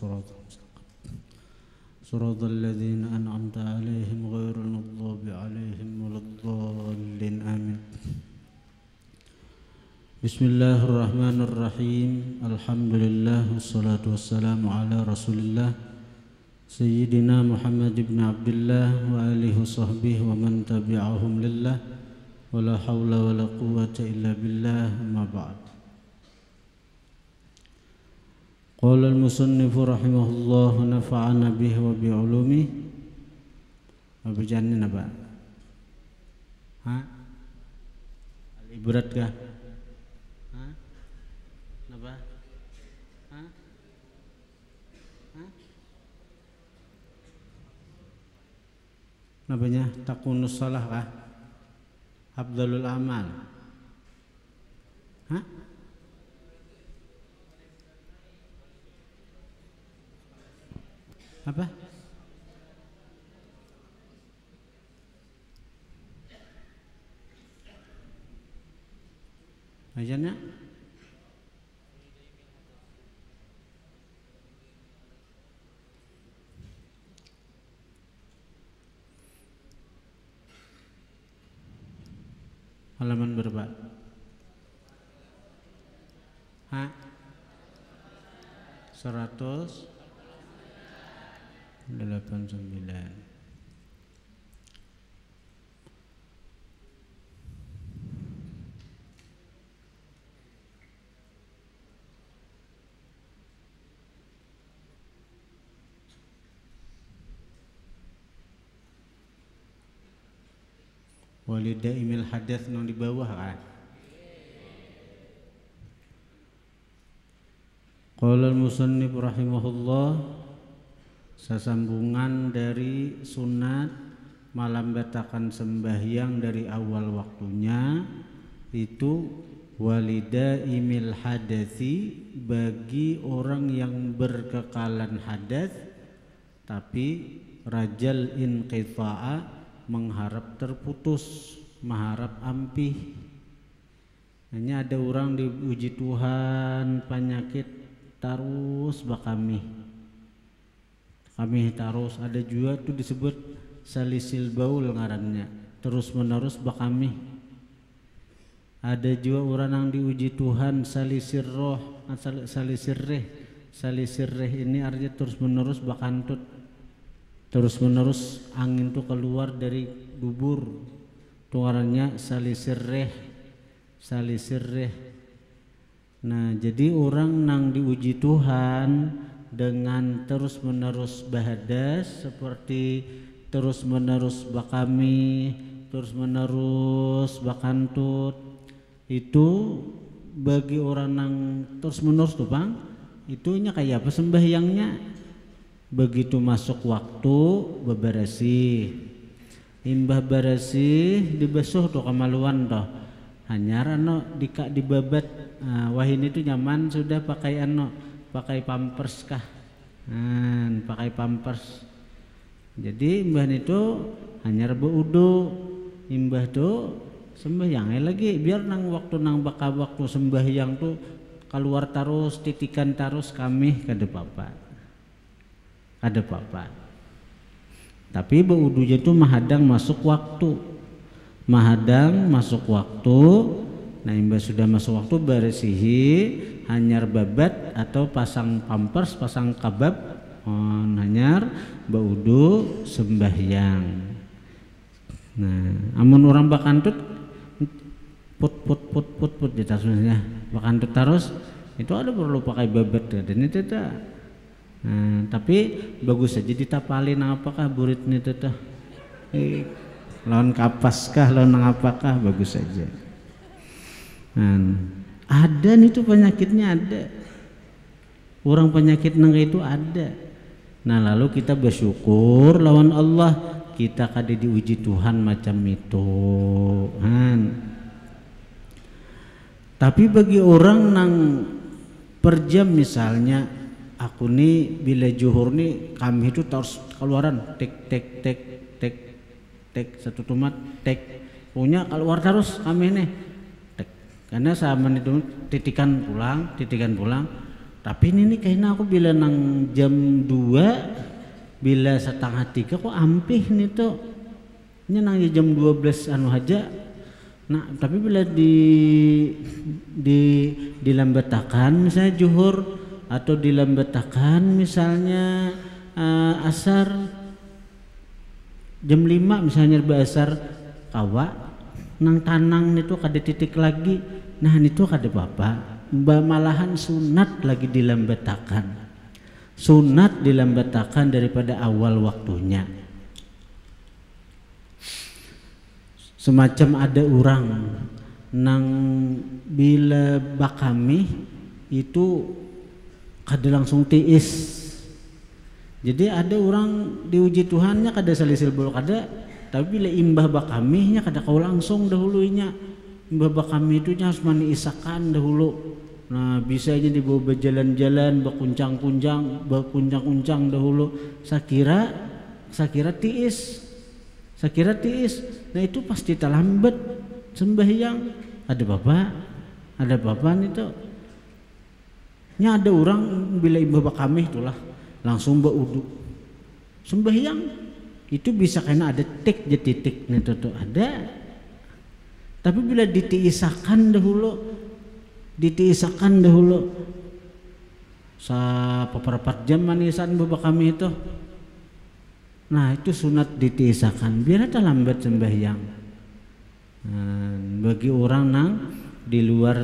الصراط المستقيم صراط الذين أنعمت عليهم غير المغضوب عليهم ولا الضالين آمين. Bismillahirrahmanirrahim. Alhamdulillah wassalatu wassalamu ala Rasulillah Sayyidina Muhammad ibn Abdullah wa alihi wa sahbihi wa man tabi'ahum lillah wa la hawla wa la quwwata illa billah, amma ba'd. Qala al-musannifu rahimahullah nafa'ana bihi wa bi'ulumi. Apa janin apa? Al-ibrat kah? Apa? Namanya takunus salah kah? Afdalul amal. Apa? Ajarnya? Halaman berapa? 189. Walidaimil hadath yang di bawah kan. Qala al-musannif rahimahullah, sesambungan dari sunat malam batakan sembahyang dari awal waktunya itu walidaimil hadathi, bagi orang yang berkekalan hadas tapi rajal inqita'a, mengharap terputus, mengharap ampih. Hanya ada orang diuji Tuhan penyakit terus bakami terus, ada juga tuh disebut salisil baul ngarannya, terus menerus bakami. Ada juga orang yang diuji Tuhan salisir roh, salisir reh ini artinya terus menerus bakantut, terus menerus angin tuh keluar dari dubur, tuarannya salisir reh. Nah, jadi orang nang diuji Tuhan dengan terus menerus bahadas, seperti terus menerus bakami, terus menerus bakantut, itu bagi orang nang terus menerus tuh bang, itunya kayak apa sembahyangnya? Begitu masuk waktu bebersih, imbah bersih dibasuh tuh kemaluan toh, hanya ano dika dibabat. Wah ini tuh nyaman sudah pakai pakai pampers kah? Pakai pampers. Jadi imbah itu hanya berwudu, imbah tuh sembahyang lagi, biar nang waktu nang waktu sembahyang tuh keluar terus titikan terus kami kada apa-apa. Tapi berwudunya itu mahadang masuk waktu, nah imbas sudah masuk waktu beresihi hanyar babat atau pasang pampers, pasang kabab, hanyar berwudu sembahyang. Nah amun orang bakantut put di tasnya bakantut terus, itu ada perlu pakai babat dan itu tak. Nah, tapi bagus saja ditapalin apakah buritnya teteh lawan kapas kah lawan apakah bagus saja. Ada nih tuh penyakitnya, ada orang penyakit nang itu ada. Nah lalu kita bersyukur lawan Allah kita kada diuji Tuhan macam itu. Tapi bagi orang nang per jam misalnya, aku nih bila juhur nih kami itu terus keluaran tek satu tomat punya keluar terus kami nih tek, karena sama itu titikan pulang Tapi ini kayaknya aku bila nang jam 2 bila setengah 3 kok ampih nih tuh. Ini nang jam 12 anu aja. Nah, tapi bila dilambatakan misalnya zuhur atau dilambatakan misalnya asar jam 5 misalnya asar kawa nang tanang itu kada titik lagi. Nah, itu kada apa-apa. Malahan sunat lagi dilambatakan. Sunat dilambatakan daripada awal waktunya. Semacam ada orang nang bila bakami itu kada langsung tiis. Jadi ada orang diuji Tuhannya kada salisil bol kada, tapi bila imbah bakamihnya kada kau langsung dahulunya. Imbah bakami itu harus maniisakan dahulu. Nah, bisa aja dibawa berjalan-jalan, berkuncang-kuncang dahulu. Sakira tiis. Nah, itu pasti terlambat sembahyang. Ada bapak itu. Nya ada orang bila imbah bakami itulah langsung berwudu. Sembahyang itu bisa karena ada titik itu ada. Tapi bila ditiisakan dahulu sa beberapa jam manisan bapak kami itu. Nah, itu sunat ditiisakan biar terlambat sembahyang. Nah, bagi orang nang di luar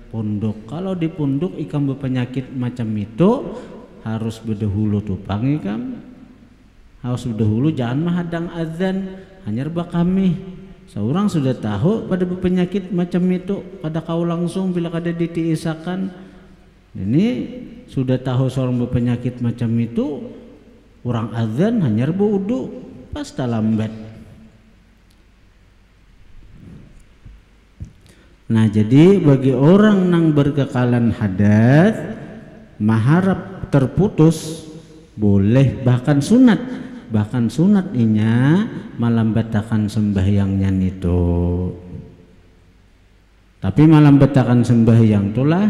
pondok, kalau di pondok ikam berpenyakit macam itu harus berdahulu tupang ikam, harus berdahulu jangan menghadang azan hanya bakami. Seorang sudah tahu pada penyakit macam itu kada kau langsung bila kada ditiisakan. Ini sudah tahu seorang berpenyakit macam itu, orang azan hanya berwudu pas lambat. Nah, jadi bagi orang nang berkekalan hadas maharap terputus boleh bahkan sunat inya malambatakan sembahyangnya itu. Tapi malambatakan sembahyang itulah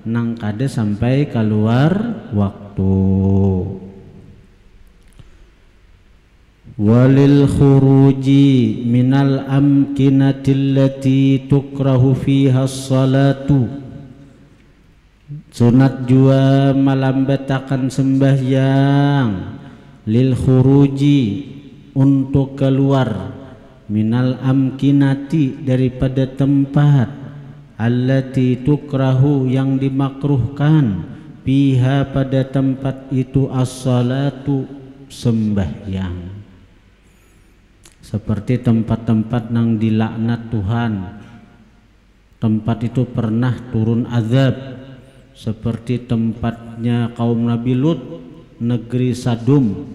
nang kada sampai keluar waktu. Walil khuruji minal amkinati allati tukrahu fiha salatu. Sunat jua malambatakan sembahyang lil khuruji untuk keluar minal amkinati daripada tempat allati tukrahu yang dimakruhkan fiha pada tempat itu as-salatu sembahyang. Seperti tempat-tempat yang dilaknat Tuhan, tempat itu pernah turun azab, seperti tempatnya kaum Nabi Lut, negeri Sadum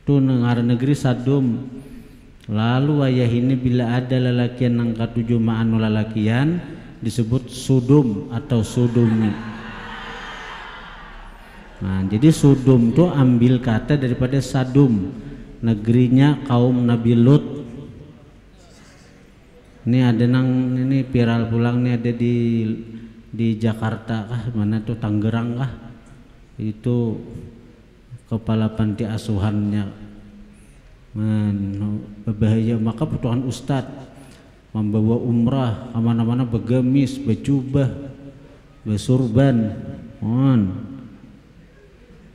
tu negeri Sadum. Lalu ayah ini bila ada lelakian yang katujuh ma'anu lelakian disebut Sudum atau Sudumi. Nah, jadi Sudum tu ambil kata daripada Sadum, negerinya kaum Nabi Lut. Ini ada ini viral pulang nih, ada di Jakarta kah, mana tuh Tangerang kah, itu kepala panti asuhannya berbahaya. Maka butuhan ustad membawa umrah kemana-mana bergamis, berjubah, bersurban,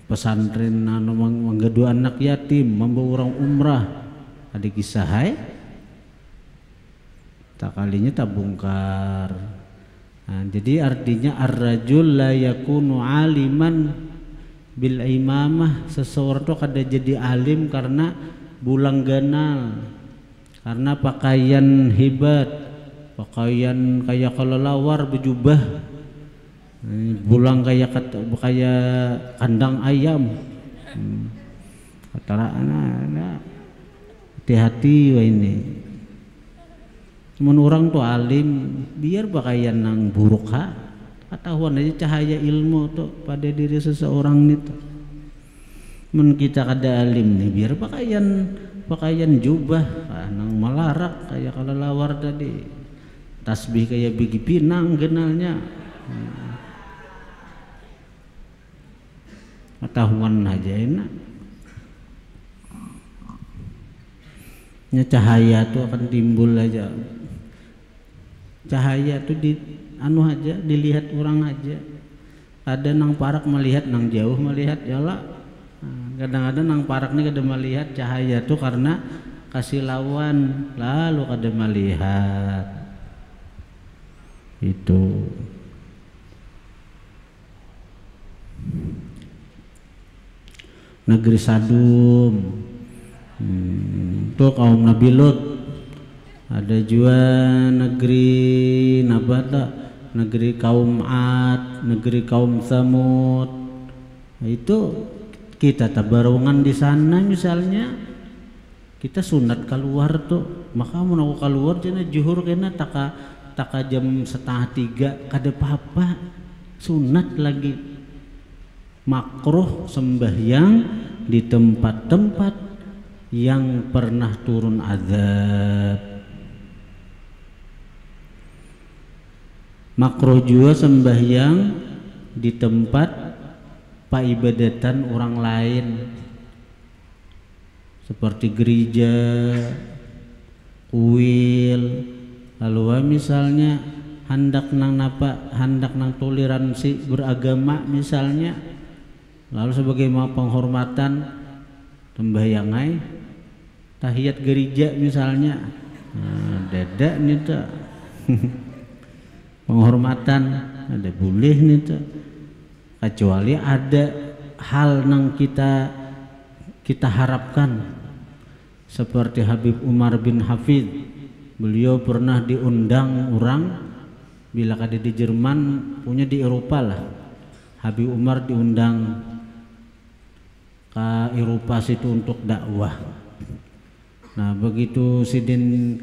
pesantren menggedu anak yatim, membawa orang umrah. Ada kisah tak kalinya tak bongkar. Nah, jadi artinya ar-rajul la yakunu aliman bil imamah. Seseorang itu kada jadi alim karena bulang ganal, karena pakaian hebat, pakaian kayak kelelawar berjubah, bulang kayak kandang ayam. Kata anak hati-hati wah ini. Cuman orang tuh alim biar pakaian nang buruk ketahuan aja cahaya ilmu tuh pada diri seseorang itu. Men kita kada alim nih biar pakaian jubah nang malarak kayak kelelawar tadi, tasbih kayak bigi pinang genalnya, Ketahuan aja enak. Ya, cahaya tuh akan timbul aja. Cahaya tuh di anu aja, dilihat orang aja. Ada nang parak melihat, nang jauh melihat, ya lah. Kadang-kadang nang parak nih kada melihat cahaya tuh karena kasih lawan, lalu kada melihat. Itu. Negeri Sadum. Tuh kaum Nabi Lut. Ada juga negeri Nabata, negeri kaum Ad, negeri kaum Samud. Itu kita tabarungan di sana misalnya, kita sunat keluar tuh, maka mau aku keluar jana juhur kena taka jam 2:30 kada apa-apa, sunat lagi. Makruh sembahyang di tempat-tempat yang pernah turun azab. Makruh juga sembahyang di tempat paibadatan orang lain seperti gereja, kuil, lalu misalnya hendak nang toleransi beragama misalnya, lalu sebagai mau penghormatan sembahyangai tahiyat gereja misalnya, dadak nih tuh penghormatan ada boleh nih tuh, kecuali ada hal yang kita harapkan seperti Habib Umar bin Hafid. Beliau pernah diundang orang bila kada di Jerman, punya di Eropa lah. Habib Umar diundang ke Eropa situ untuk dakwah. Nah begitu sidin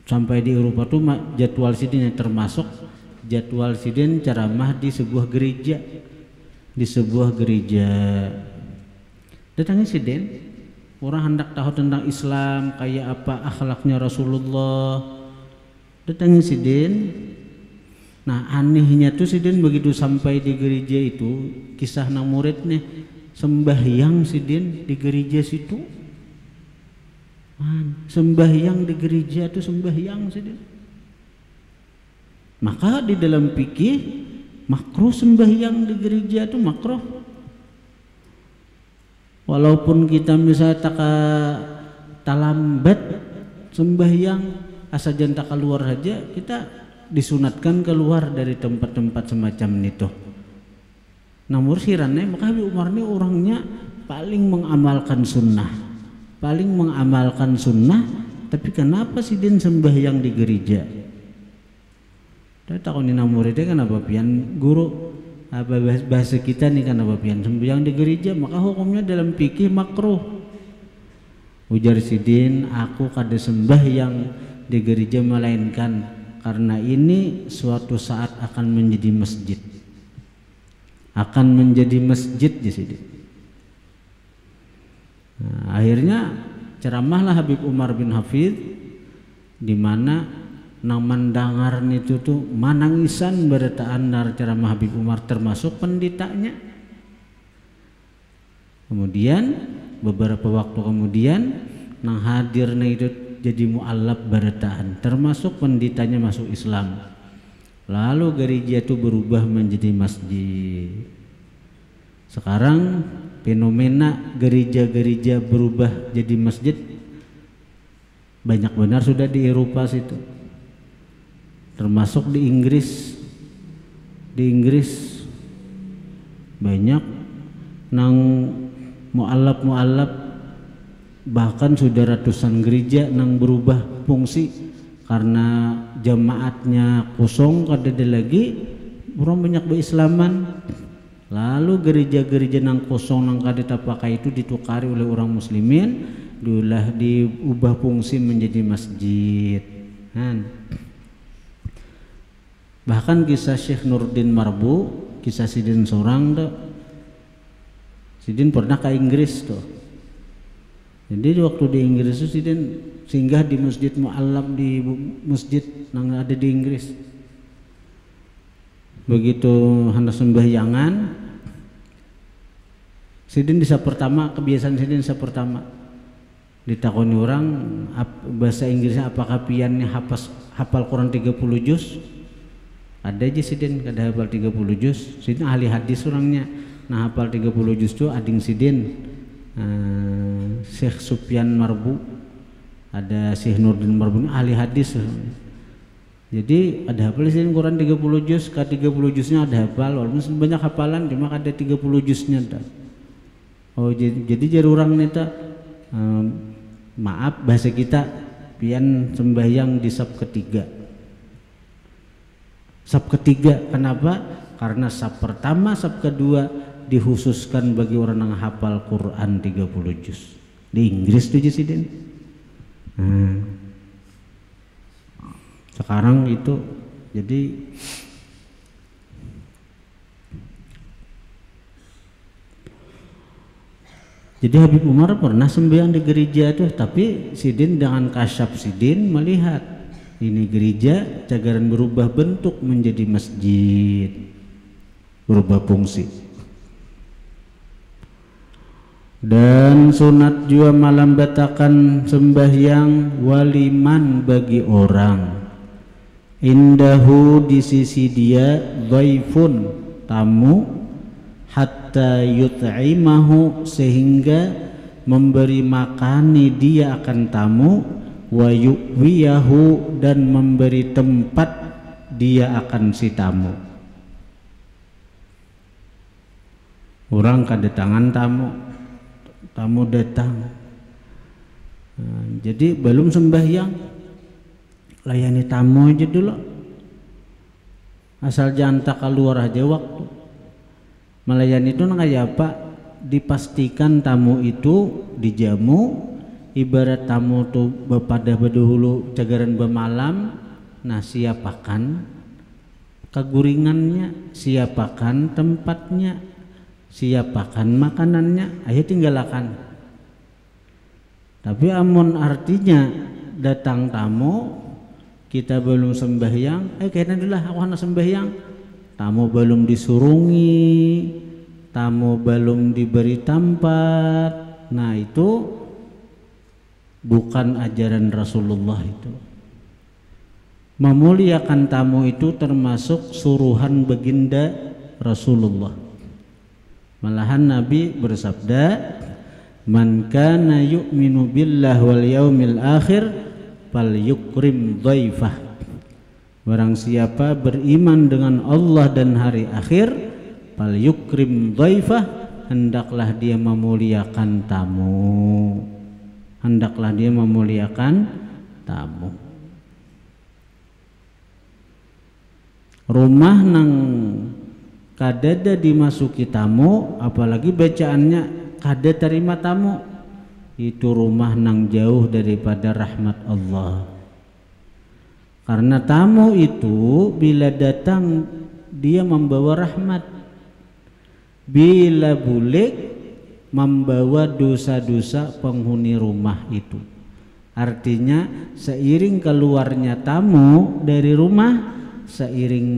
sampai di Eropa tuh jadwal sidin yang termasuk jadwal sidin ceramah di sebuah gereja, datangin sidin, orang hendak tahu tentang Islam kayak apa akhlaknya Rasulullah, datangin sidin. Nah anehnya tuh sidin begitu sampai di gereja itu, kisah nang muridnya sembahyang sidin di gereja situ. Sembahyang di gereja itu sembahyang sidin. Maka di dalam fikih makruh sembahyang di gereja itu makruh. Walaupun kita misalnya talambat sembahyang asal jangan keluar saja, kita disunatkan keluar dari tempat-tempat semacam itu. Namun sirannya maka Habib Umar ini orangnya paling mengamalkan sunnah, tapi kenapa sih dia sembahyang di gereja? Saya takut ini muridnya kenapa pian guru apa bahasa kita nih kenapa pian sembahyang di gereja, maka hukumnya dalam fikih makruh. Ujar sidin, aku kada sembahyang di gereja melainkan karena ini suatu saat akan menjadi masjid. Di sini. Nah, akhirnya ceramahlah Habib Umar bin Hafid di mana nang mendengar itu tuh manangisan beritaan dari ceramah Habib Umar termasuk pendetanya. Kemudian beberapa waktu kemudian nang hadirnya itu jadi mu'allab beritaan termasuk pendetanya masuk Islam. Lalu gereja itu berubah menjadi masjid. Sekarang fenomena gereja-gereja berubah jadi masjid banyak benar sudah di Eropa situ, termasuk di Inggris. Banyak nang mu'allab bahkan sudah ratusan gereja nang berubah fungsi karena jamaatnya kosong kada ada lagi, orang banyak berislaman. Lalu gereja-gereja nang kosong nang kada tapakai itu ditukari oleh orang muslimin, diubah fungsi menjadi masjid. Bahkan kisah Syekh Nuruddin Marbu, kisah sidin seorang tuh, sidin pernah ke Inggris tuh. Jadi waktu di Inggris itu sidin singgah di masjid mu'allab, di masjid nang ada di Inggris. begitu hendak sembahyangan sidin disa pertama, kebiasaan sidin disa pertama ditakoni orang bahasa Inggrisnya apakah piannya hafal Quran 30 juz, ada aja sidin kada hafal 30 juz, sidin ahli hadis orangnya, nah hafal 30 juz tuh ading sidin Syekh Sufyan Marbu, ada Syekh Nurdin Marbu ahli hadis. Jadi ada hafal sidin Quran 30 juz, ke 30 juznya ada hafal, walaupun banyak hafalan cuma ada 30 juznya dah. Oh jadi jari orang neta maaf bahasa kita pian sembahyang di sab ketiga. Sab ketiga kenapa? Karena sab pertama, sab kedua dikhususkan bagi orang yang hafal Quran 30 juz. Di Inggris tuh sidin. Sekarang itu jadi Habib Umar pernah sembahyang di gereja tuh, tapi sidin dengan kasyaf sidin melihat ini gereja cagaran berubah bentuk menjadi masjid, berubah fungsi. Dan sunat juga malam batakan sembahyang waliman bagi orang. Indahu di sisi dia dhaifun tamu hatta yut'imahu sehingga memberi makani dia akan tamu, wa yu'wiyahu dan memberi tempat dia akan si tamu. Orang kedatangan tamu datang, jadi belum sembahyang layani tamu aja dulu, asal jangan tak keluar aja waktu. Melayani itu kayak apa? Dipastikan tamu itu dijamu, ibarat tamu tuh pada bedahulu cagaran bemalam, nah siapakan keguringannya, siapakan tempatnya, siapakan makanannya, ayo tinggalakan. Tapi amun artinya datang tamu kita belum sembahyang, kayaknya dulu aku hendak sembahyang, tamu belum disurungi, tamu belum diberi tempat, nah itu bukan ajaran Rasulullah. Itu memuliakan tamu itu termasuk suruhan baginda Rasulullah. Malahan Nabi bersabda, man kana yu'minu billah wal yaumil akhir falyukrim dhaifah. Barang siapa beriman dengan Allah dan hari akhir, fal yukrim dhaifah, hendaklah dia memuliakan tamu. Hendaklah dia memuliakan tamu. Rumah nang kadada dimasuki tamu, apalagi bacaannya kada terima tamu, itu rumah nang jauh daripada rahmat Allah. Karena tamu itu bila datang dia membawa rahmat, bila bulik membawa dosa-dosa penghuni rumah itu. Artinya seiring keluarnya tamu dari rumah, seiring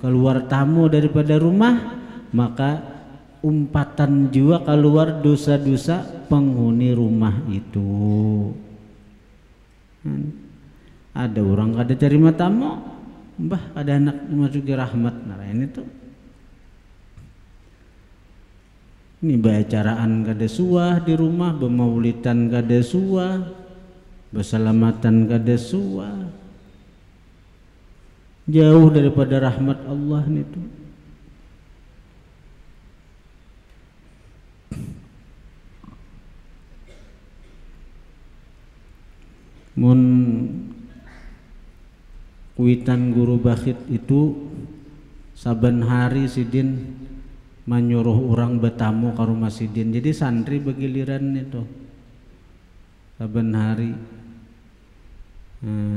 keluar tamu daripada rumah, maka umpatan juga keluar dosa-dosa penghuni rumah itu. Ada orang kada terima tamu, mbah ada anak masuki rahmat, nah ini tuh ini bacaraan kada suah di rumah, bemaulitan kada suah, beselamatan kada suah, jauh daripada rahmat Allah itu. Mun kuitan guru bakhit itu saban hari sidin menyuruh orang bertamu ke rumah sidin, jadi santri begiliran itu saban hari.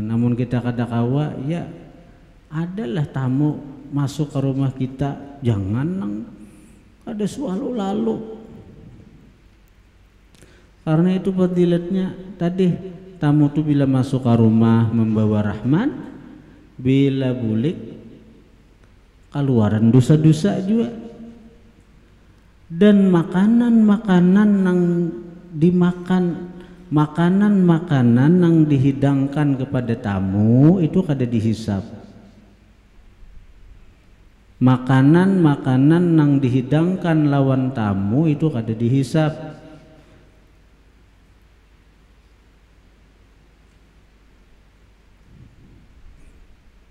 Namun kita kada kawa, ya adalah tamu masuk ke rumah kita, jangan nang ada selalu lalu. Karena itu fadilatnya tadi, tamu itu bila masuk ke rumah membawa rahmat, bila bulik keluaran dosa-dosa juga. Dan makanan-makanan yang dimakan, makanan-makanan yang dihidangkan kepada tamu itu kada dihisap. Makanan-makanan yang dihidangkan lawan tamu itu kada dihisap.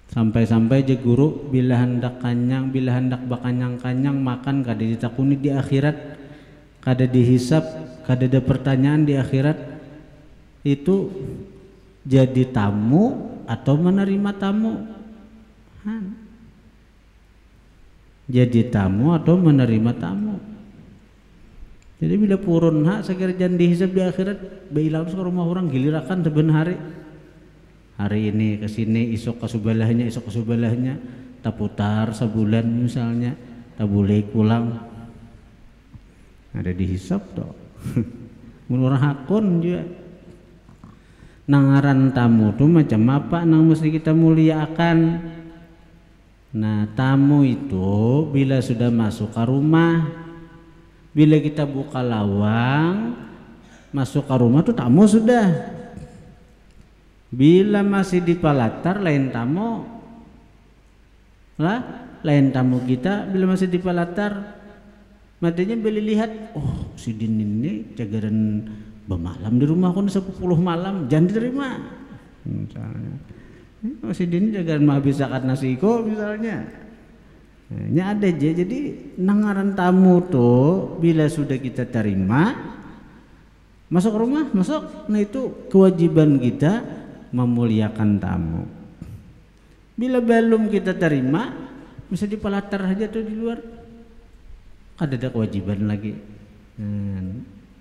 Sampai-sampai je guru bila hendak kanyang, bila hendak bakanyang-kanyang makan kada ditakuni di akhirat, kada dihisap, kada ada pertanyaan di akhirat. Itu jadi tamu atau menerima tamu? Jadi tamu atau menerima tamu? Jadi bila purun hak sekira jangan dihisap di akhirat, bailah ke rumah orang gilirakan saben hari. Hari ini ke sini, esok ke sebelahnya, esok ke sebelahnya, tak putar sebulan misalnya, tak boleh pulang. Ada dihisap toh. Menurut hakun juga. Nangaran tamu tuh macam apa nang mesti kita muliakan. Nah, tamu itu bila sudah masuk ke rumah, bila kita buka lawang, masuk ke rumah tuh tamu sudah. Bila masih di palatar lain tamu lah, lain tamu kita. Bila masih di palatar, matanya beli lihat, oh si Din ini cagaran bermalam di rumah aku 10 malam, jangan diterima misalnya. Oh si Din cagaran mah bisa kat nasiko misalnya. Nya ada aja. Jadi nangaran tamu tuh bila sudah kita terima, masuk rumah, masuk. Nah itu kewajiban kita memuliakan tamu. Bila belum kita terima, bisa di palatar aja tuh di luar, ada kewajiban lagi.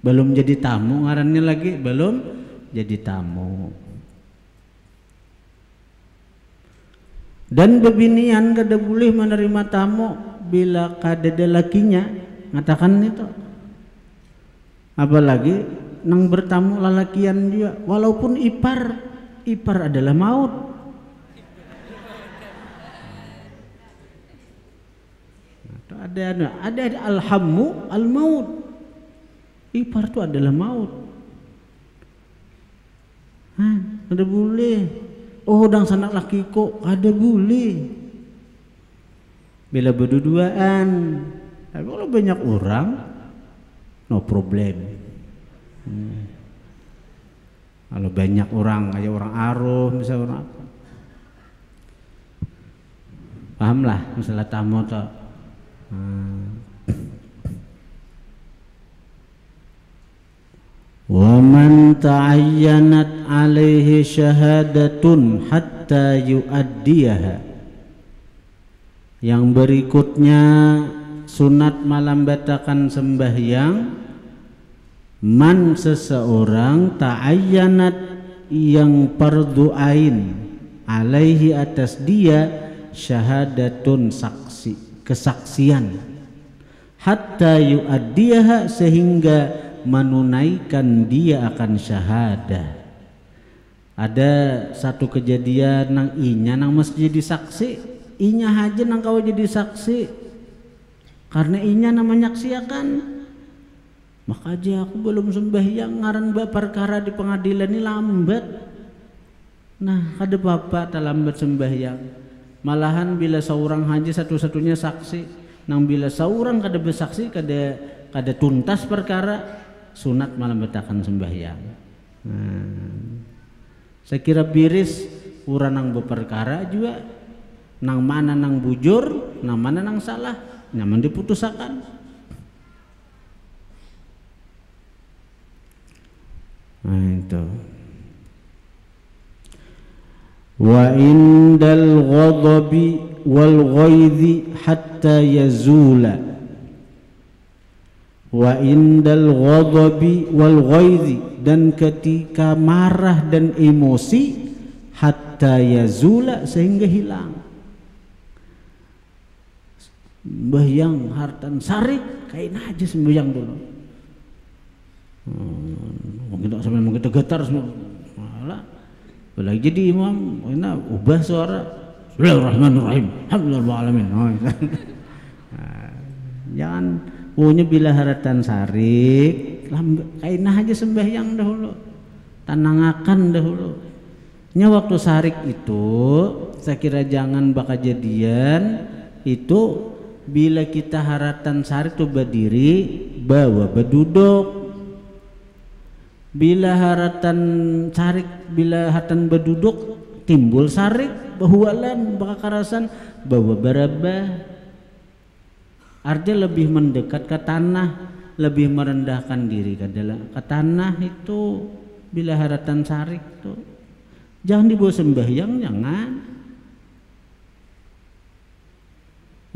Belum jadi tamu ngarannya lagi, belum jadi tamu. Dan bebinian kada boleh menerima tamu bila kada ada lakinya, ngatakan itu. Apalagi nang bertamu lalakian juga, walaupun ipar adalah maut. Ada alhammu al maut. Ipar itu adalah maut. Ada boleh. Oh, dang sanak laki kok ada boleh. Bila berduaan. Tapi kalau banyak orang, no problem. Kalau banyak orang kayak orang aruh misalnya orang apa, pahamlah masalah tamu toh. Wa man ta'ayyanat alaihi syahadatun hatta yu'addiyaha. Yang berikutnya sunat malam batakan sembahyang. Man seseorang ta'ayyanat yang fardu ain alaihi atas dia syahadatun saksi, kesaksian, hatta yu'addiyaha sehingga menunaikan dia akan syahadah. Ada satu kejadian nang inya nang mesti jadi saksi, inya aja nang kau jadi saksi karena inya namanya menyaksiakan. Maka aja aku belum sembahyang ngaran perkara di pengadilan ini lambat. Nah, kada bapak tak lambat sembahyang. Malahan bila seorang haji satu-satunya saksi, nang bila seorang kada bersaksi kada tuntas perkara, sunat malam betakan sembahyang. Saya kira biris urang nang berperkara juga, nang mana nang bujur, nang mana nang salah, nyaman diputusakan. Nah itu. Wa indal ghadabi wal ghaidhi hatta yazula. Wa indal ghadabi wal ghaidhi, dan ketika marah dan emosi, hatta yazula sehingga hilang. Sembahyang hartan sarik kain aja sembahyang dulu. Mungkin tak sampai mungkin getar semua. Malah, apalagi jadi imam, ubah suara Bismillahirrahmanirrahim. Alhamdulillahirrahmanirrahim. Nah, jangan punya bila haratan sarik, kainah aja sembahyang dahulu, tanangakan dahulu. Nya waktu sarik itu, saya kira jangan bakal jadian itu bila kita haratan sarik tuh berdiri, bawa berduduk. Bila haratan sarik, bila haratan berduduk timbul sarik, bahualan, bakakarasan, bawa barabah. Artinya lebih mendekat ke tanah, lebih merendahkan diri ke tanah itu bila haratan sarik tuh. Jangan dibawa sembahyang, jangan.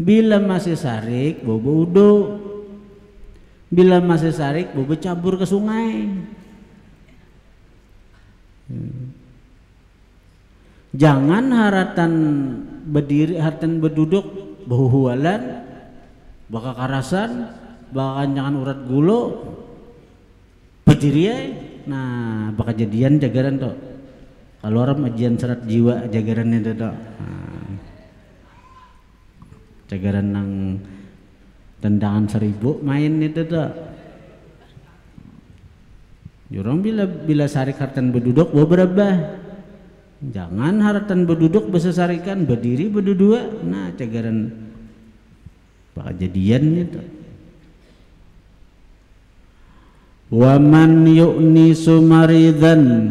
Bila masih sarik, bawa wudu. Bila masih sarik, bawa cabur ke sungai. Jangan haratan berdiri, haratan berduduk, bahualan, bakal karasan, bakal kancangan urat gulo, berdiri ya. Nah, bakal jadian jagaran tuh. Kalau orang ajian serat jiwa jagarannya tuh. Nah, jagaran nang tendangan 1000 main itu tuh. Jurang bila sarik haratan berduduk bawa berapa? Jangan haratan berduduk bisa sarikan berdiri berdua. Nah, jagaran bakal jadian itu. Waman yu'ni sumaridan,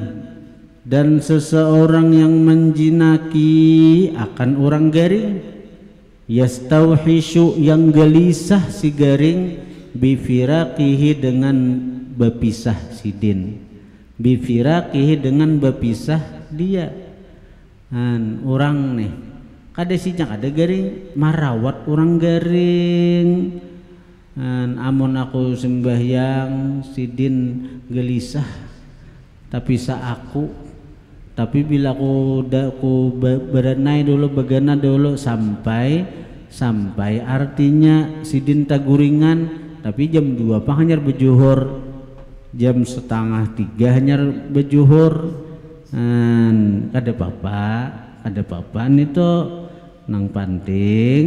dan seseorang yang menjinaki akan orang garing, yastauhishu yang gelisah si garing, bifiraqihi dengan berpisah sidin, bifiraqihi dengan berpisah dia. Orang nih kada sinyang ada garing marawat orang garing. Amun aku sembahyang sidin gelisah tapi aku, tapi bila aku berenai dulu begana dulu sampai artinya sidin taguringan, tapi jam 2 pa hanyar bejuhur, jam 2:30 hanyar bejuhur. Kada apa itu nang penting,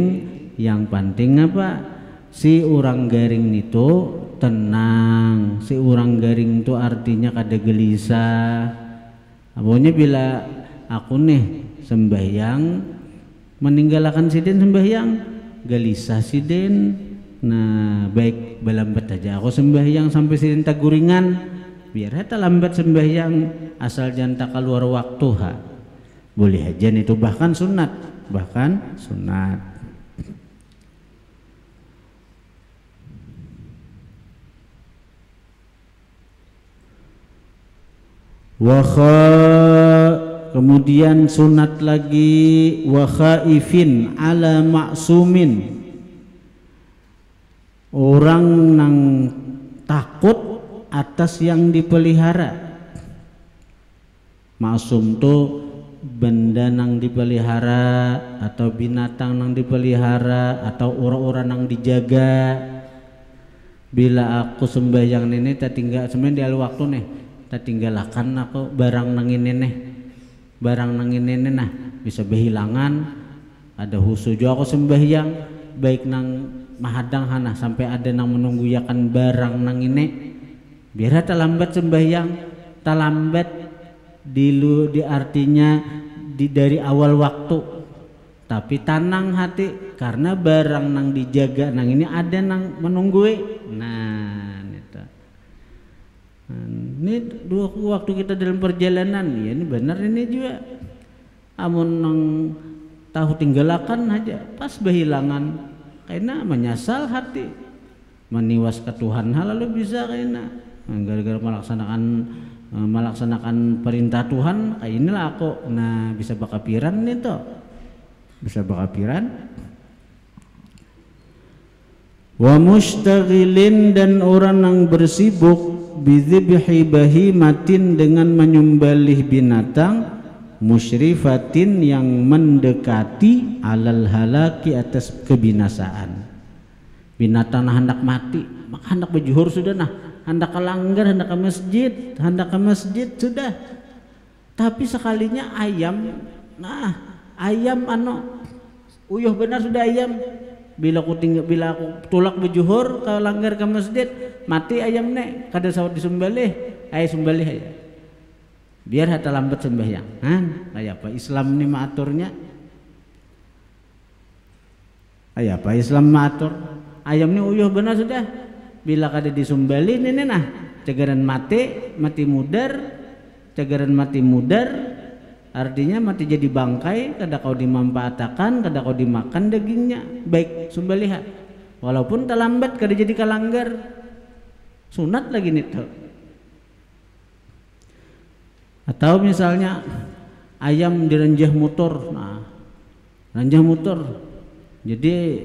yang penting apa si orang garing itu tenang, si orang garing itu artinya kada gelisah. Pokoknya bila aku nih sembahyang meninggalkan sidin sembahyang gelisah sidin, nah baik belambat aja aku sembahyang sampai sidin taguringan, biar hata lambat sembahyang asal jangan tak keluar waktu boleh aja itu, bahkan sunat. Kemudian sunat lagi wa khaifin ala ma'sumin, orang nang takut atas yang dipelihara. Ma'sum tuh benda nang dipelihara atau binatang nang dipelihara atau orang-orang nang dijaga. Bila aku sembahyang ini tak tinggal sebenarnya di waktu nih tak tinggalkan aku barang nang ini nah bisa berhilangan. Ada husu juga aku sembahyang baik nang mahadang hana sampai ada nang menunggu yakan barang nang ini, biar tak lambat sembahyang, tak lambat di artinya dari awal waktu, tapi tanang hati karena barang nang dijaga nang ini ada nang menunggu. Nah itu. Ini dua waktu kita dalam perjalanan ya, ini benar ini juga. Amun nang tahu tinggalakan aja pas berhilangan karena menyesal hati, meniwas ke Tuhan lalu bisa karena gara-gara melaksanakan perintah Tuhan kayak inilah aku. Nah bisa bakapiran nih toh, bisa bakapiran. Wa mustaghilin, dan orang yang bersibuk bidzibhi bahimatin dengan menyembelih binatang, musyrifatin yang mendekati alal halaki atas kebinasaan. Binatang hendak mati maka hendak berjuhur sudah, nah hendak kelanggar, hendak ke masjid sudah. Tapi sekalinya ayam, nah ayam uyuh benar sudah ayam, bila aku tulak bejuhur ke langgar ke masjid mati ayam nek kada sawat disembelih sembelih aja biar hata lambat sembahyang. Kayak apa Islam ini maaturnya? Kayak apa Islam maatur? Ayam ini uyuh benar sudah, bila kada disembelih ini cagaran mati mudar, cagaran mati mudar artinya mati jadi bangkai, kada kau dimanfaatkan, kada kau dimakan dagingnya, baik sembelihan walaupun terlambat kada jadi kalanggar sunat lagi nih tuh. Atau misalnya ayam direnjah motor, renjah motor jadi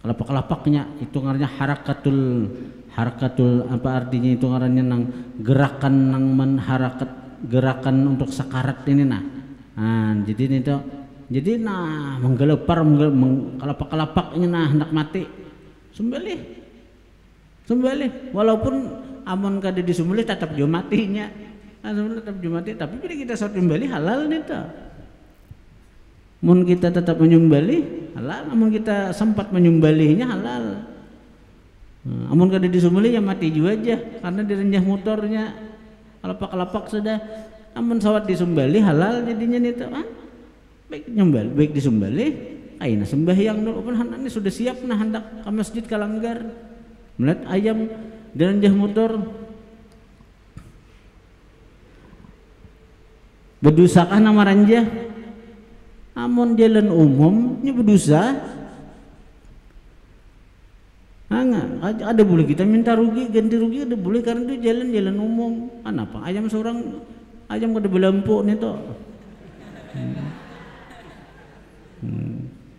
kelapak-kelapaknya itu ngarannya harakatul apa artinya itu ngarannya nang gerakan nang gerakan untuk sakarat ini jadi ini tuh jadi menggelepar kelapak-kelapak ini hendak mati sembelih walaupun amun kada disembelih tetap jo matinya tetap jo mati, tapi bila kita sembelih halal nih tuh. Mun kita tetap menyembelih halal, amun kita sempat menyembelihnya halal. Amun kada disembelih ya mati juga aja karena direnjah motornya kelapak-kelapak sudah. Amun sawat disembelih halal jadinya itu baik disembelih ayeuna sembahyang dulu pun ini sudah siap hendak ke masjid kalanggar melihat ayam direnjah motor berdosakah nama ranjah? Amun jalan umum nya berdosa. Ada boleh kita minta rugi, ganti rugi ada boleh karena itu jalan umum. Apa ayam seorang ayam kada belempuk nih toh.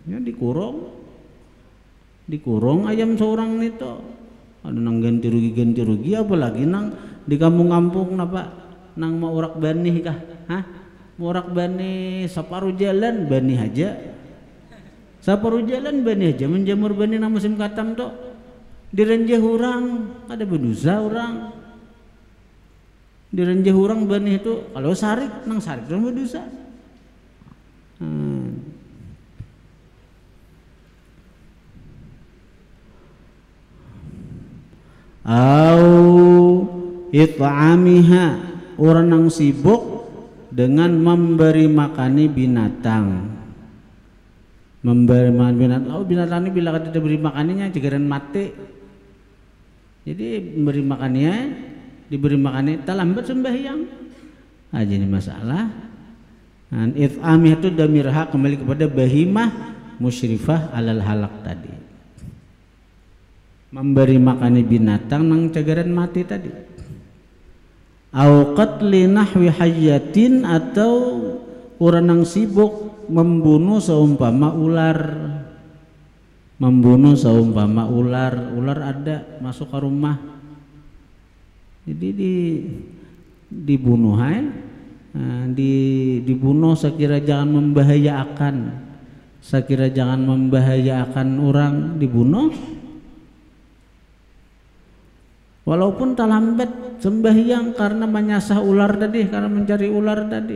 Ya dikurung ayam seorang nih toh. Ada nang ganti rugi apalagi nang di kampung-kampung nang mau urak banih kah? Morak bani separuh jalan bani aja menjamur bani na musim katam tuh direnjah orang ada berdosa orang direnjah orang bani itu kalau sarik nang sarik itu berdosa. Au it'amiha orang nang sibuk dengan memberi makani binatang. Memberi makan binatang. Binatang ini bila tidak diberi makannya jagaran mati. Jadi memberi makannya, diberi makannya terlambat sembahyang. Jadi masalah. Dan it'amih itu damirha kembali kepada bahimah musyrifah alal halak tadi. Memberi makani binatang nang jagaran mati tadi. Au qatli nahwi hayatin atau orang yang sibuk membunuh seumpama ular. Ular ada masuk ke rumah. Jadi dibunuh dibunuh sekira jangan membahayakan orang dibunuh. Walaupun terlambat sembahyang karena menyasah ular tadi, karena mencari ular tadi.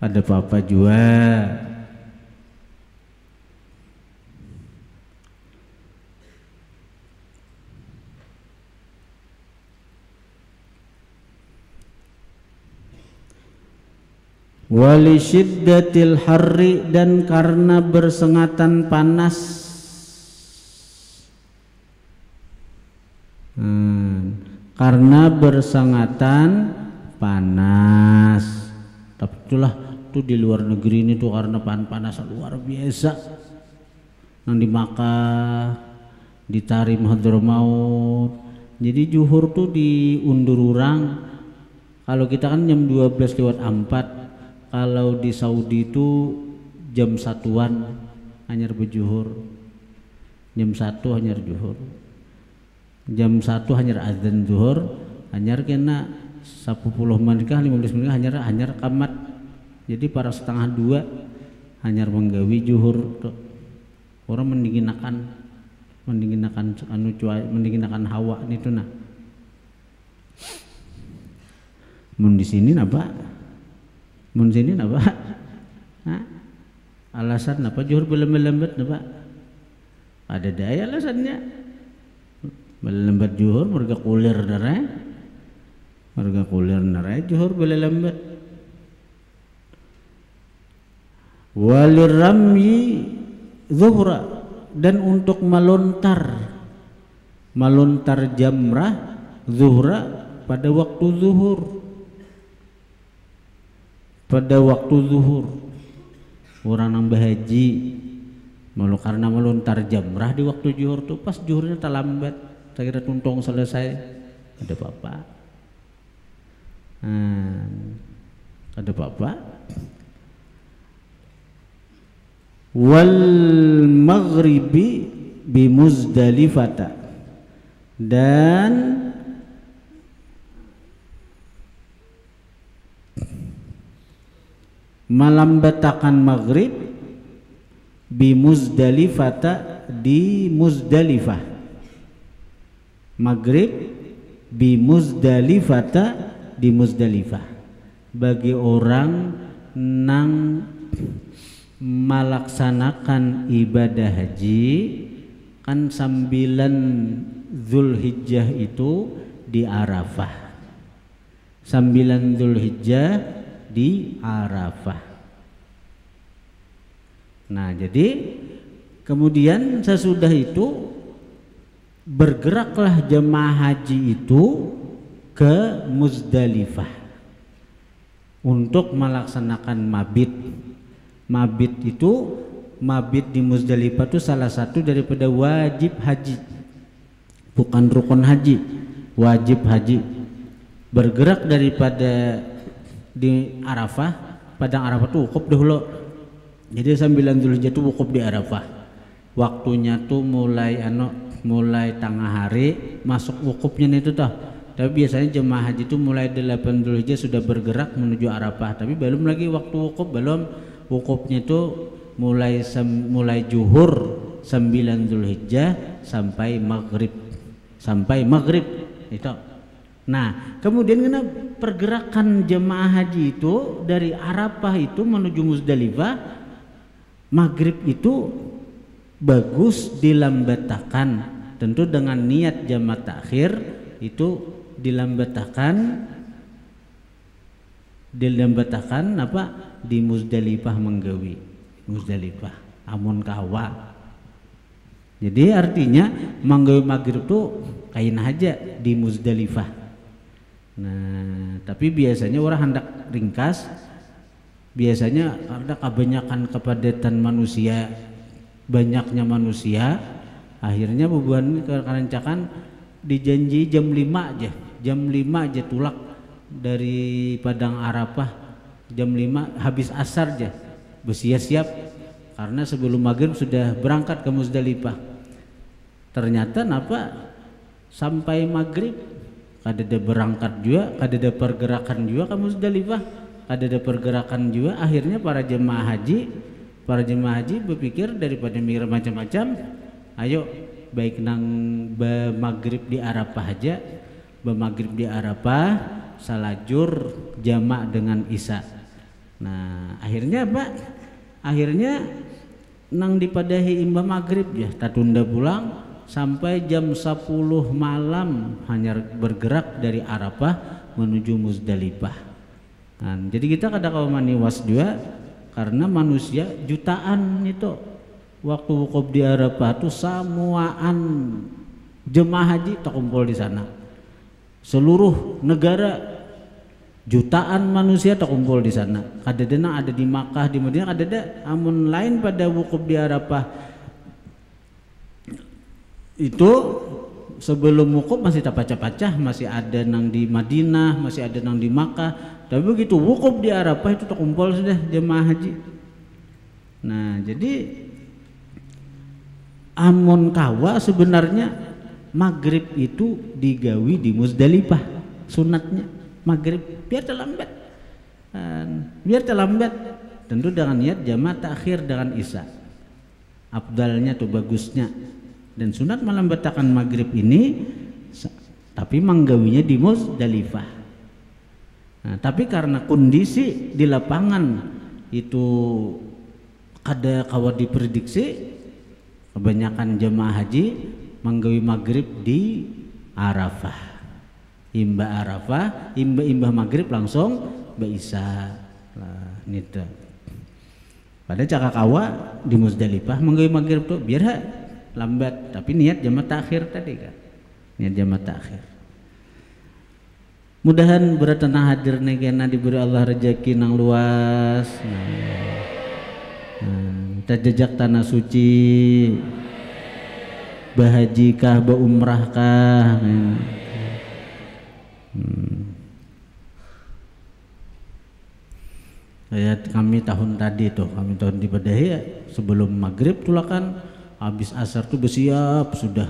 Ada apa-apa juga. Wali syiddatil harri dan karena bersengatan panas. Karena bersengatan panas. Tapi itulah tuh di luar negeri ini tuh karena panas luar biasa. Nang di Makkah, di Tarim Hadramaut. Jadi zuhur tuh diundur orang. Kalau kita kan jam 12:04. Kalau di Saudi itu jam 1-an hanyar berjuhur. Jam 1 hanyar zuhur. Jam 1 hanyar azan zuhur, hanyar kena 10 menit kah 15 menit hanyar kamat. Jadi para 1:30 hanyar menggawi zuhur. Orang mendinginakan mendinginakan hawa itu nah. Mun di sini apa? mun sini napa? Hah? Alasan apa juhur belembat napa? Ada daya alasannya. Belembat juhur merga kulir nare. Merga kulir nare juhur belembat. Walirramyi zuhra, dan untuk melontar jamrah zuhra pada waktu zuhur. Pada waktu zuhur orang nang berhaji malu karena melontar jamrah di waktu zuhur tuh pas zuhurnya terlambat, saya kira tuntong selesai ada apa-apa. Ada apa-apa. Wal maghribi bi Muzdalifata, dan melambatakan maghrib bi Muzdalifata, di Muzdalifah. Maghrib bi Muzdalifata, di Muzdalifah, bagi orang nang melaksanakan ibadah haji kan 9 Zulhijjah itu di Arafah. 9 Zulhijjah di Arafah. Nah, jadi kemudian sesudah itu bergeraklah jemaah haji itu ke Muzdalifah untuk melaksanakan mabit. Mabit itu, mabit di Muzdalifah itu salah satu daripada wajib haji, bukan rukun haji, wajib haji. Bergerak daripada di Arafah, padang Arafah tuh wukuf dahulu. Jadi 9 Zulhijjah itu wukuf di Arafah. Waktunya tuh mulai tengah hari masuk wukufnya itu toh. Tapi biasanya jemaah haji itu mulai 8 Zulhijjah sudah bergerak menuju Arafah. Tapi belum lagi waktu wukuf, belum. Wukufnya itu mulai zuhur 9 Zulhijjah sampai maghrib. Itu. Nah, kemudian kenapa pergerakan jemaah haji itu dari Arafah itu menuju Muzdalifah, maghrib itu bagus dilambatakan, tentu dengan niat jamaah takhir itu dilambatakan apa di Muzdalifah menggawi Muzdalifah amun kawa. Jadi artinya menggawi maghrib itu kain aja di Muzdalifah. Nah, tapi biasanya orang hendak ringkas, biasanya ada kebanyakan kepadatan manusia, banyaknya manusia, akhirnya beban kerancakan dijanji jam 5 aja tulak dari Padang Arafah, jam 5 habis asar aja bersiap-siap karena sebelum maghrib sudah berangkat ke Muzdalifah. Ternyata sampai maghrib kadada berangkat juga, kadada pergerakan juga ke Muzdalifah, kadada pergerakan juga. Akhirnya para jemaah haji berpikir daripada mikir macam-macam, ayo baik nang maghrib di Arafah aja, maghrib di Arafah, salajur jamak dengan isya. Nah, akhirnya akhirnya nang dipadahi imbah maghrib ya tatunda pulang sampai jam 10 malam hanya bergerak dari Arafah menuju Muzdalifah. Nah, jadi kita kadang maniwas juga karena manusia jutaan itu waktu wukuf di Arafah itu samuaan jemaah haji terkumpul di sana. Seluruh negara jutaan manusia terkumpul di sana. Kadang-kadang ada di Makkah, di Madinah, kadang-kadang amun lain pada wukuf di Arafah itu sebelum wukuf masih terpacah-pacah, masih ada nang di Madinah, masih ada nang di Makkah. Tapi begitu wukuf di Arafah itu terkumpul sudah jemaah haji. Nah, jadi amun kawa sebenarnya maghrib itu digawi di Muzdalifah, sunatnya maghrib biar terlambat, tentu dengan niat jamaah takhir dengan isya, afdalnya tuh bagusnya. Dan sunat melambatakan maghrib ini tapi menggawinya di Muzdalifah. Nah, tapi karena kondisi di lapangan itu kada kawa diprediksi, kebanyakan jemaah haji manggawi maghrib di Arafah. Imba Arafah, imba maghrib langsung Isya. Lah nita. Pada cakak kawa di Muzdalifah manggawi maghrib tuh biar lambat, tapi niat jamaah takhir tadi kan. Niat jamaah takhir. Mudahan beratana hadir negena diberi Allah rezeki nang luas. Kita jejak tanah suci, bahaji kah, baumrah kah. Kayak kami tahun tadi tuh, kami tahun di Badahi ya, sebelum maghrib tulakan habis asar tuh bersiap sudah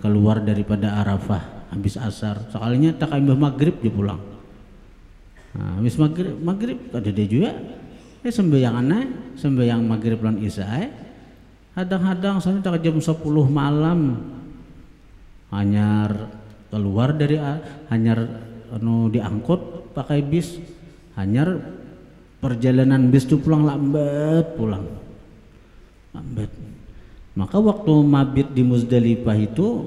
keluar daripada Arafah. Habis asar, soalnya tak imbah maghrib dia pulang. Nah, habis maghrib ada dia juga. Sembahyang maghrib lan isya. Kadang-kadang soalnya tak jam 10 malam hanyar keluar dari diangkut pakai bis, hanyar perjalanan bis tuh pulang lambat. Maka waktu mabit di Muzdalifah itu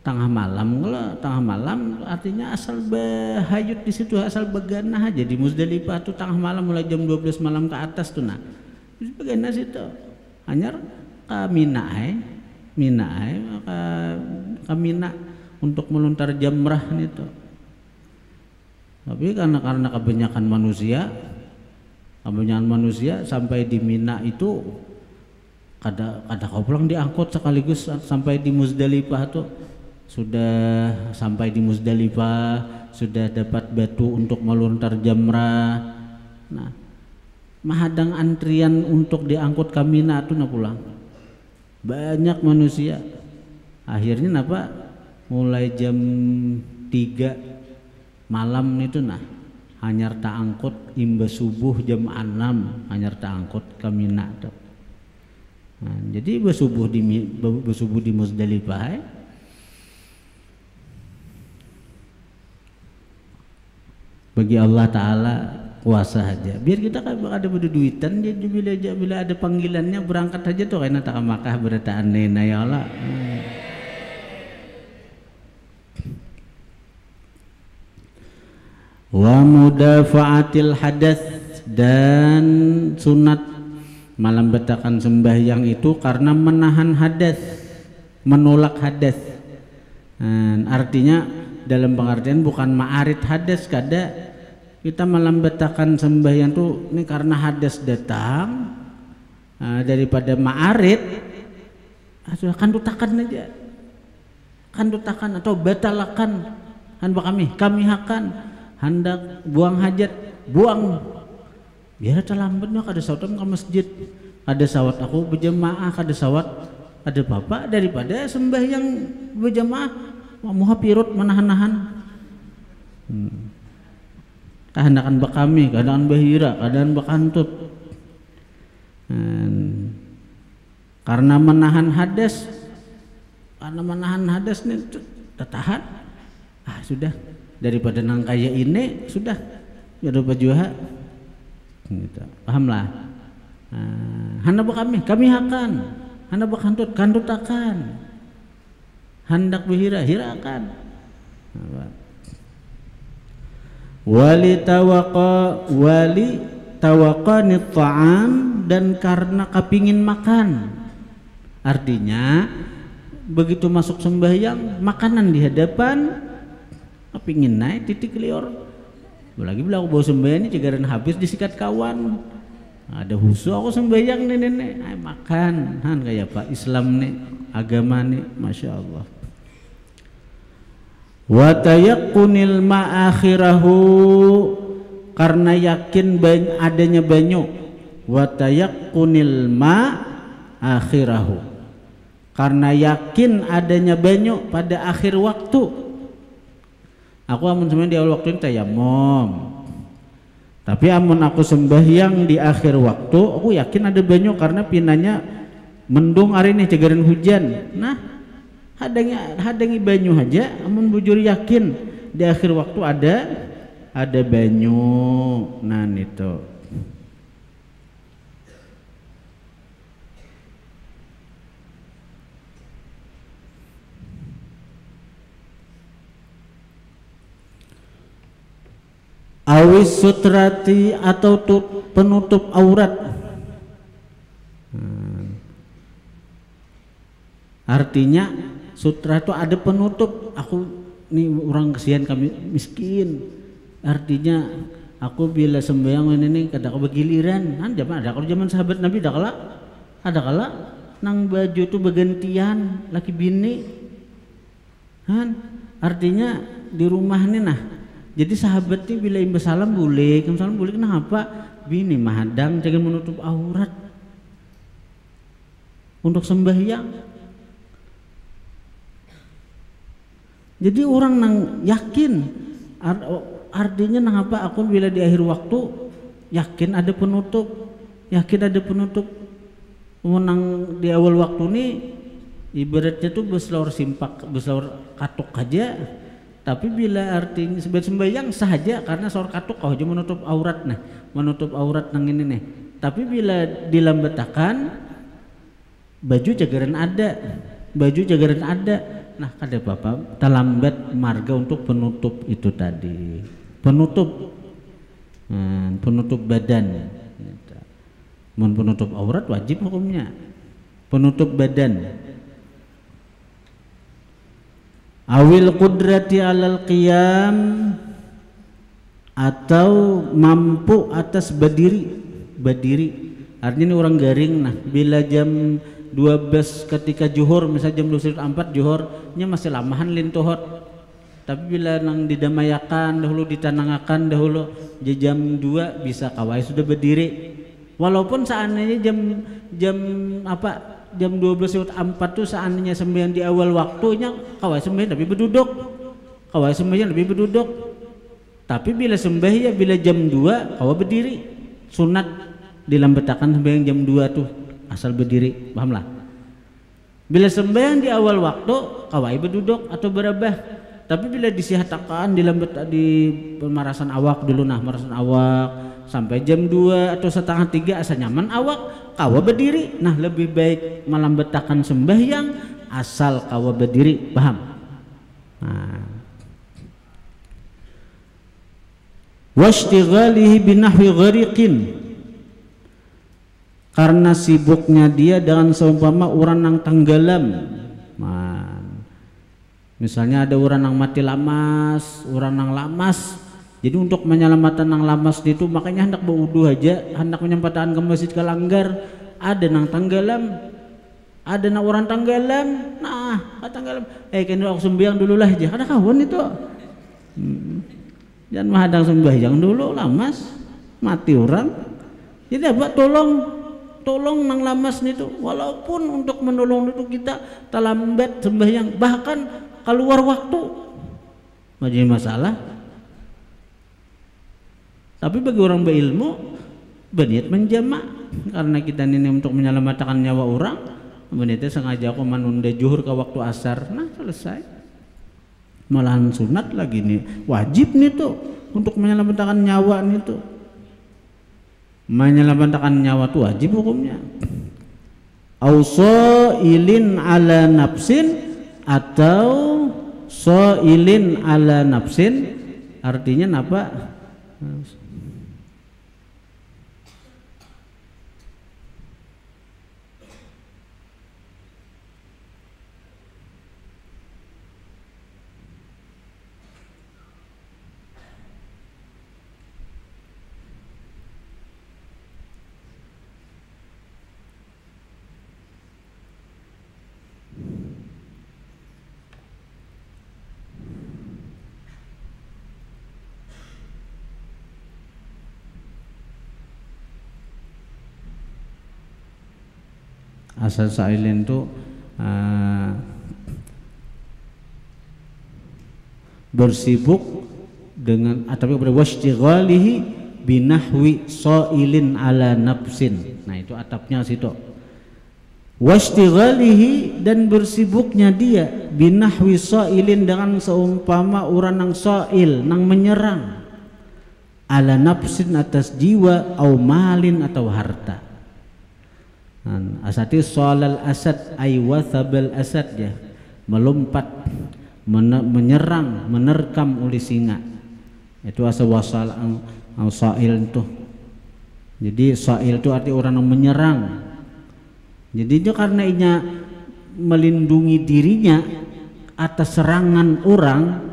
tengah malam artinya asal bahayut di situ, asal beganah aja di Muzdalifah tuh tengah malam mulai jam 12 malam ke atas tuh nah. Beganah situ. Hanyar ke Mina untuk melontar jamrah itu. Tapi karena kebanyakan manusia sampai di Mina itu kada kau pulang diangkut sekaligus sampai di Muzdalifah tuh. Sudah sampai di Muzdalifah, sudah dapat batu untuk melontar jamrah. Nah, mahadang antrian untuk diangkut ke Mina tuh na pulang. Banyak manusia. Akhirnya napa? Mulai jam 3 malam itu nah hanyar tak angkut imba subuh jam 6 hanyar tak angkut ke Mina tuh. Nah, jadi bersubuh di Muzdalifah bagi Allah Ta'ala kuasa aja. Biar kita kan ada berduitan jadi bila ada panggilannya berangkat aja tuh karena tak Makkah berataan nena ya Allah. Wa mudafa'atil hadas, dan sunat malam betakan sembahyang itu karena menahan hadas, menolak hadas. Artinya dalam pengertian bukan ma'arid hadas, kada kita malam betakan sembahyang tuh ini karena hadas datang daripada ma'arid. Sudah kandutakan aja, kandutakan atau batalakan kami akan hendak buang hajat, buang biar terlambatnya kada sawat ke masjid, ada sawat aku berjamaah, kada sawat ada bapak daripada sembahyang berjamaah muha pirut menahan-nahan. Kehendakan bakami, keadaan bahira, keadaan bakantut. Karena menahan hadas, nih tertahan. Sudah daripada nang kaya ini sudah biar bajuha. Gitu. Pahamlah. Hana kami akan. Hana bakantut, kantut akan. Hendak bahira, hira akan. Wali tawaqanit ta'am, dan karena kepingin makan. Artinya begitu masuk sembahyang makanan di hadapan kepingin naik titik lior. Lagi bilang aku bawa sembahyang ini cigaran habis disikat kawan. Ada husu aku sembahyang nenek, makan. Kayak Pak Islam nih, agama nih, masya Allah. Wa tayaqunil ma'akhirahu, karena yakin adanya banyu. Wa tayaqunil ma'akhirahu, karena yakin adanya banyu pada akhir waktu. Aku amun sebenarnya di awal waktu ini tayamum, tapi amun aku sembahyang di akhir waktu aku yakin ada banyu karena pinanya mendung hari ini cegaran hujan. Nah hadangi banyu aja amun bujur yakin di akhir waktu ada ada banyu. Nah itu awis sutrati atau penutup aurat. Artinya sutra itu ada penutup. Aku nih orang kesian, kami miskin. Artinya aku bila sembahyang ini kada begiliran. Ada kalau zaman sahabat Nabi ada kala nang baju tuh bergantian laki bini. Kan artinya di rumah nih nah. Jadi sahabat nih bila imba salam boleh, salam boleh, kenapa? Bini mahadang jangan menutup aurat untuk sembahyang. Jadi orang nang yakin, artinya nang apa? Aku bila di akhir waktu yakin ada penutup, Menang di awal waktu nih ibaratnya tuh beslaur simpak, beslaur katuk aja. Tapi bila artinya sembahyang sahaja karena saur katuk kau aja menutup aurat nah, menutup aurat nang ini nih. Tapi bila dilambetakan baju jagaran ada. Nah kada apa-apa terlambat marga untuk penutup itu tadi. Penutup badan. Penutup aurat wajib hukumnya. Penutup badan. Awil qudrati alal qiyam atau mampu atas berdiri. Artinya ini orang garing nah bila jam 12 ketika juhur misalnya jam 12.04 juhurnya masih lamahan lintuhot. Tapi bila nang didamayakan dahulu ditanangakan dahulu jam 2 bisa kawai sudah berdiri. Walaupun seandainya jam 12.04 tuh seandainya sembahyang di awal waktunya kawai sembahyang lebih berduduk. Tapi bila sembahyang bila jam 2 kawai berdiri. Sunat dilambetakan sembahyang jam 2 tuh asal berdiri, pahamlah. Bila sembahyang di awal waktu kawai berduduk atau berabah. Tapi bila disihatakan di pemarasan awak dulu nah, marasan awak sampai jam 2 atau setengah 3 asal nyaman awak kawa berdiri. Nah lebih baik melambetakan sembahyang asal kawa berdiri, paham? Nah. Washtighalihi binahwi ghariqin, karena sibuknya dia dengan seumpama orang nang tenggelam. Nah, misalnya ada orang nang mati lamas, jadi untuk menyelamatkan nang lamas itu makanya hendak berwudu aja, hendak menyempatan ke masjid ke langgar, ada nang tenggelam, ada nang orang tenggelam, tenggelam, kena aku sembahyang dulu lah aja, ada kawan itu, jangan menghadang sembahyang dulu lamas, mati orang, jadi apa tolong nang lamas itu, walaupun untuk menolong itu kita terlambat sembahyang, bahkan keluar waktu, jadi masalah. Tapi bagi orang berilmu berniat menjamak karena kita ini untuk menyelamatkan nyawa orang, berniatnya sengaja aku menunda zuhur ke waktu asar, nah selesai. Malahan sunat lagi nih, wajib nih tuh untuk menyelamatkan nyawa nih tuh. Menyelamatkan nyawa tuh wajib hukumnya. Ausoilin ala nafsin atau soilin ala nafsin, artinya apa? Asal sailin itu bersibuk dengan atau berwashtighalihi binahwi sailin ala nafsin. Nah itu atapnya situ. Washtighalihi, dan bersibuknya dia binahwi sailin dengan seumpama orang nang sail nang menyerang. ala nafsin atas jiwa, au malin atau harta. Asati sholal asad ay wathabal asad ya, melompat, menyerang, menerkam oleh singa. Itu asal wasal sa'il itu. Jadi sa'il itu arti orang yang menyerang. Jadi itu karena inya melindungi dirinya atas serangan orang,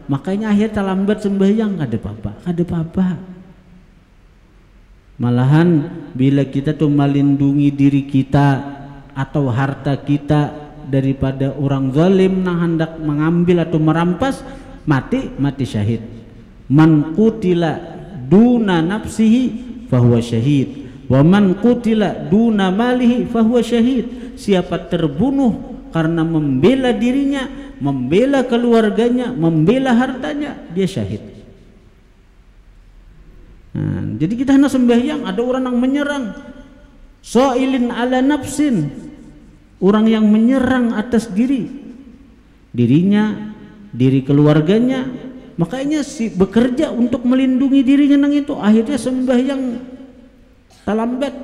makanya akhirnya terlambat sembahyang kada apa-apa. Malahan bila kita tuh melindungi diri kita atau harta kita daripada orang zalim yang hendak mengambil atau merampas, mati syahid. Man qutila duna nafsihi fahuwa syahid, wa man qutila duna malihi fahuwa syahid. Siapa terbunuh karena membela dirinya, membela keluarganya, membela hartanya, dia syahid. Jadi kita hendak sembahyang, ada orang yang menyerang, soilin ala nafsin, orang yang menyerang atas dirinya, diri keluarganya, makanya bekerja untuk melindungi dirinya nang itu, akhirnya sembahyang talambat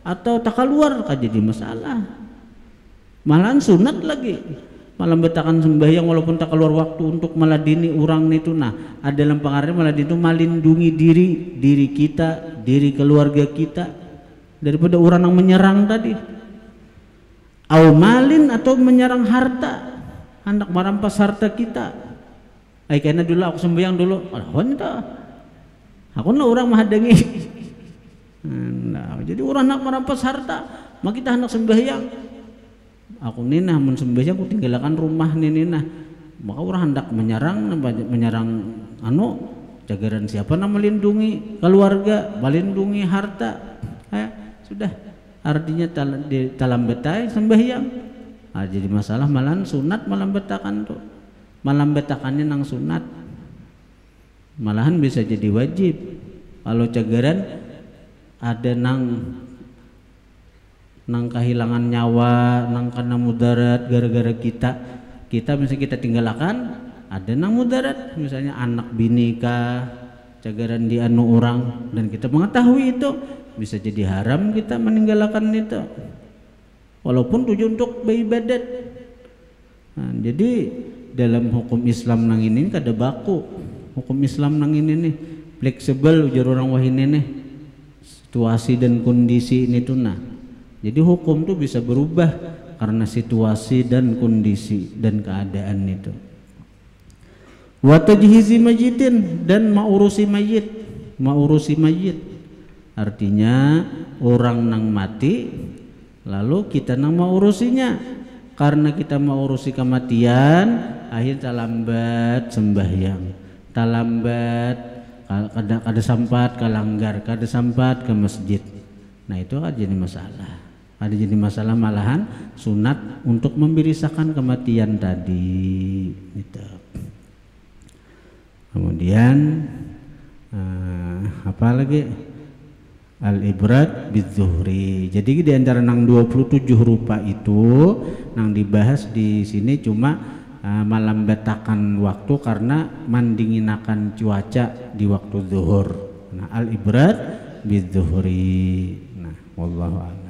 atau tak keluar jadi masalah, malahan sunat lagi, malah betakan sembahyang walaupun tak keluar waktu untuk meladini orang itu. Nah, ada dalam pengarang meladini itu melindungi diri kita, diri keluarga kita daripada orang yang menyerang tadi. Au malin atau menyerang harta, hendak merampas harta kita. Karena dulu aku sembahyang dulu, aku orang menghadangi. Nah, jadi orang nak merampas harta, maka kita hendak sembahyang. Aku ninah mun sembahyang aku tinggalkan rumah ninah, maka orang hendak menyerang jagaran siapa nak melindungi keluarga, melindungi harta, sudah artinya dalam betai sembahyang. Jadi masalah malahan sunat malam betakan tuh, malam betakannya nang sunat, malahan bisa jadi wajib. Kalau jagaran ada nang kehilangan nyawa, nang kena mudarat gara-gara kita misalnya kita tinggalkan, ada nang mudarat, misalnya anak bini kah, cagaran di orang, dan kita mengetahui itu, bisa jadi haram kita meninggalkan itu walaupun tujuan untuk beribadat. Jadi dalam hukum Islam nang ini kada baku, hukum Islam nang ini nih fleksibel ujar orang wahine nih, situasi dan kondisi ini tuh. Nah, jadi hukum tuh bisa berubah karena situasi dan kondisi dan keadaan itu. Wa tajhizi mayitin, dan maurusi mayit. Artinya orang nang mati lalu kita nang maurusinya. Karena kita maurusi kematian, akhir talambat sembahyang. Talambat kada sempat kalanggar, kada sempat ke masjid. Nah, itu kan jadi masalah. Ada jadi masalah, malahan sunat untuk membirisakan kematian tadi gitu. Kemudian apa lagi? Al-ibrat bizuhri. Jadi di antara nang 27 rupa itu nang dibahas di sini cuma malam betakan waktu karena mandinginakan cuaca di waktu zuhur. Nah, al-ibrat bizuhri. Nah, wallahu a'lam.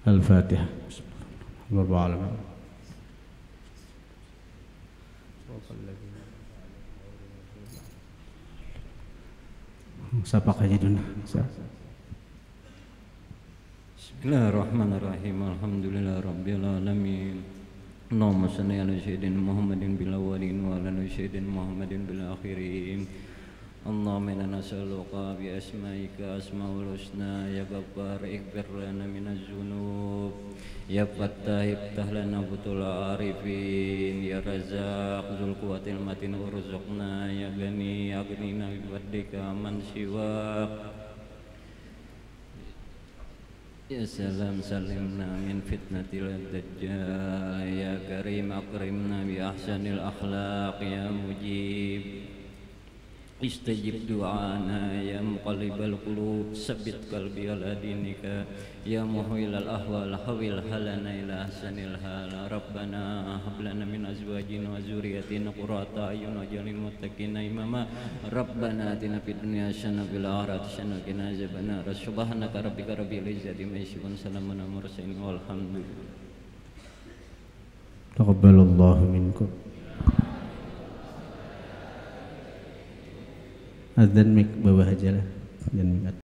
Al-Fatihah. Bismillahirrahmanirrahim. Siapa kaya dulu? Bismillahirrahmanirrahim. Alhamdulillah rabbil alamin. Allahumma shalli ala sayyidina Muhammadin bil awwalin wa ala sayyidina Muhammadin bil akhirin. Allahumma inna nas'aluka bi asma'ika asmaul husna ya Ghaffar ighfir lana minaz dzunub ya Fattah iftah lana futul arifin ya Razzaq dzul quwwatil matin urzuqna ya Ghani aghnina bi fadlika man siwak ya salam salimna min fitnatil dajjal ya Karim akrimna bi ahsanil akhlaq ya mujib استجب دعانا يا مقلب القلوب ثبت قلبي على دينك يا محيي الأحوال حول حالنا إلى أحسن الحال ربنا هب لنا من أزواجنا وذرياتنا قرة أعين واجعلنا للمتقين إماما ربنا آتنا في الدنيا حسنة وفي الآخرة حسنة وقنا عذاب النار سبحانك ربك رب العزة عما يصفون سلام على المرسلين والحمد لله. Taqabbalallahu minkum. Azan mic bawah aja lah, jangan mic atas.